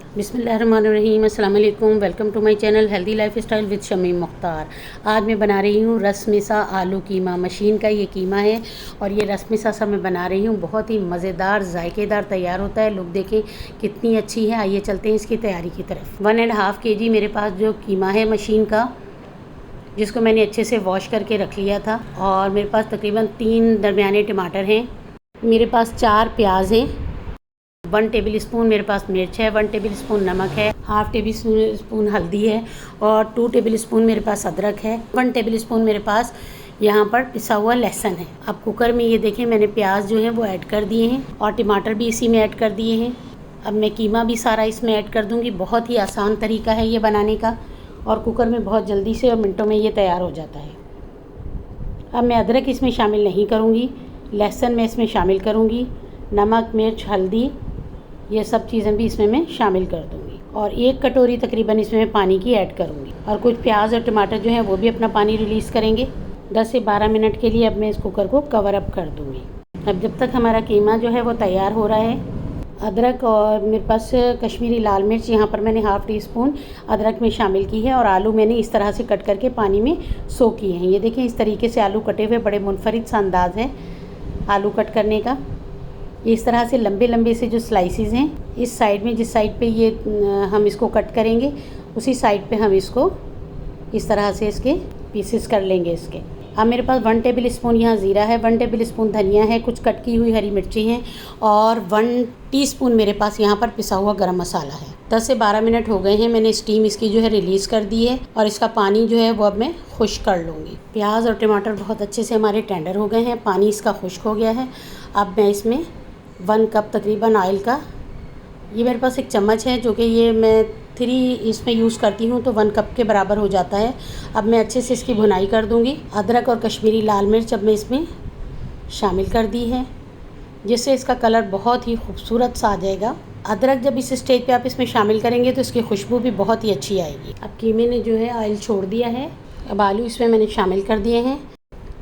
बिस्मिल्लाहिर्रहमानिर्रहीम, अस्सलाम वालेकुम। Welcome to my channel healthy life style with Shamim Mukhtar. आज मैं बना रही हूँ रसमिसा आलू कीमा। मशीन का ये कीमा है और ये रसमिसा सा मैं बना रही हूँ। बहुत ही मज़ेदार जायकेदार तैयार होता है। लुक देखें कितनी अच्छी है। आइए चलते हैं इसकी तैयारी की तरफ। 1.5 kg मेरे पास जो कीमा है मशीन का, जिसको मैंने अच्छे से वॉश करके रख लिया था। और मेरे पास तकरीबन 3 दरमियाने टमाटर हैं। मेरे पास 4 प्याज हैं। 1 टेबल स्पून मेरे पास मिर्च है। 1 टेबल स्पून नमक है। हाफ़ टेबल स्पून हल्दी है और 2 टेबल स्पून मेरे पास अदरक है। 1 टेबल स्पून मेरे पास यहाँ पर पिसा हुआ लहसुन है। अब कुकर में ये देखें मैंने प्याज जो है वो ऐड कर दिए हैं और टमाटर भी इसी में ऐड कर दिए हैं। अब मैं कीमा भी सारा इसमें ऐड कर दूँगी। बहुत ही आसान तरीका है ये बनाने का और कुकर में बहुत जल्दी से और मिनटों में ये तैयार हो जाता है। अब मैं अदरक इसमें शामिल नहीं करूँगी, लहसुन मैं इसमें शामिल करूँगी। नमक, मिर्च, हल्दी, ये सब चीज़ें भी इसमें मैं शामिल कर दूँगी और 1 कटोरी तकरीबन इसमें मैं पानी की ऐड करूँगी। और कुछ प्याज और टमाटर जो हैं वो भी अपना पानी रिलीज़ करेंगे। 10 से 12 मिनट के लिए अब मैं इस कुकर को कवर अप कर दूँगी। अब जब तक हमारा कीमा जो है वो तैयार हो रहा है, अदरक और मेरे पास कश्मीरी लाल मिर्च यहाँ पर मैंने हाफ़ टी स्पून अदरक में शामिल की है और आलू मैंने इस तरह से कट करके पानी में सो किए हैं। ये देखें इस तरीके से आलू कटे हुए, बड़े मुनफरिद सा अंदाज़ है आलू कट करने का। इस तरह से लंबे लंबे से जो स्लाइसेस हैं, इस साइड में जिस साइड पे ये हम इसको कट करेंगे उसी साइड पे हम इसको इस तरह से इसके पीसेस कर लेंगे इसके। अब मेरे पास 1 टेबल स्पून यहाँ ज़ीरा है, 1 टेबल स्पून धनिया है, कुछ कट की हुई हरी मिर्ची हैं और 1 टीस्पून मेरे पास यहाँ पर पिसा हुआ गरम मसाला है। 10 से 12 मिनट हो गए हैं। मैंने स्टीम इसकी जो है रिलीज़ कर दी है और इसका पानी जो है वो अब मैं खुश्क कर लूँगी। प्याज और टमाटर बहुत अच्छे से हमारे टेंडर हो गए हैं, पानी इसका खुश्क हो गया है। अब मैं इसमें 1 कप तकरीबन ऑयल का, ये मेरे पास एक चम्मच है जो कि ये मैं 3 इसमें यूज़ करती हूँ तो 1 कप के बराबर हो जाता है। अब मैं अच्छे से इसकी भुनाई कर दूँगी। अदरक और कश्मीरी लाल मिर्च अब मैं इसमें शामिल कर दी है, जिससे इसका कलर बहुत ही खूबसूरत सा आ जाएगा। अदरक जब इस स्टेज पे आप इसमें शामिल करेंगे तो इसकी खुशबू भी बहुत ही अच्छी आएगी। अब कीमे ने जो है ऑयल छोड़ दिया है। अब आलू इसमें मैंने शामिल कर दिए हैं।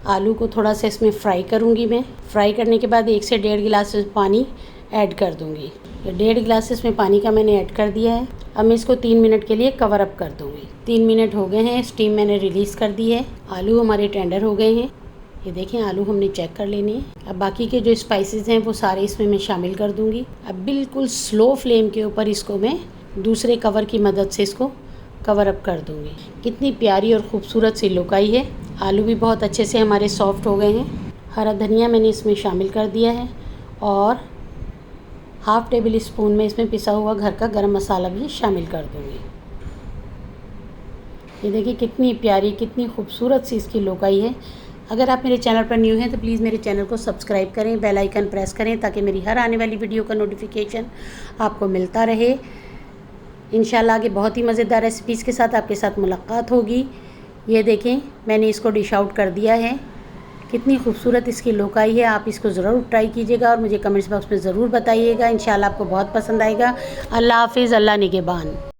आलू को थोड़ा सा इसमें फ्राई करूँगी मैं। फ्राई करने के बाद 1 से 1.5 गिलास पानी ऐड कर दूँगी। 1.5 गिलास इसमें पानी का मैंने ऐड कर दिया है। अब मैं इसको 3 मिनट के लिए कवर अप कर दूँगी। 3 मिनट हो गए हैं, स्टीम मैंने रिलीज़ कर दी है। आलू हमारे टेंडर हो गए हैं। ये देखें आलू हमने चेक कर लेने हैं। अब बाकी के जो स्पाइसेस हैं वो सारे इसमें मैं शामिल कर दूँगी। अब बिल्कुल स्लो फ्लेम के ऊपर इसको मैं दूसरे कवर की मदद से इसको कवर अप कर दूँगी। कितनी प्यारी और ख़ूबसूरत सी लुक आई है। आलू भी बहुत अच्छे से हमारे सॉफ्ट हो गए हैं। हरा धनिया मैंने इसमें शामिल कर दिया है और हाफ़ टेबल स्पून में इसमें पिसा हुआ घर का गरम मसाला भी शामिल कर दूँगी। ये देखिए कितनी प्यारी, कितनी खूबसूरत सी इसकी लुक आई है। अगर आप मेरे चैनल पर न्यू हैं तो प्लीज़ मेरे चैनल को सब्सक्राइब करें, बेल आइकन प्रेस करें ताकि मेरी हर आने वाली वीडियो का नोटिफिकेशन आपको मिलता रहे। इंशाल्लाह आगे बहुत ही मज़ेदार रेसिपीज़ के साथ आपके साथ मुलाकात होगी। ये देखें मैंने इसको डिश आउट कर दिया है। कितनी खूबसूरत इसकी लुक आई है। आप इसको ज़रूर ट्राई कीजिएगा और मुझे कमेंट्स बॉक्स में ज़रूर बताइएगा। इंशाल्लाह आपको बहुत पसंद आएगा। अल्लाह हाफ़िज़, अल्लाह निगहबान।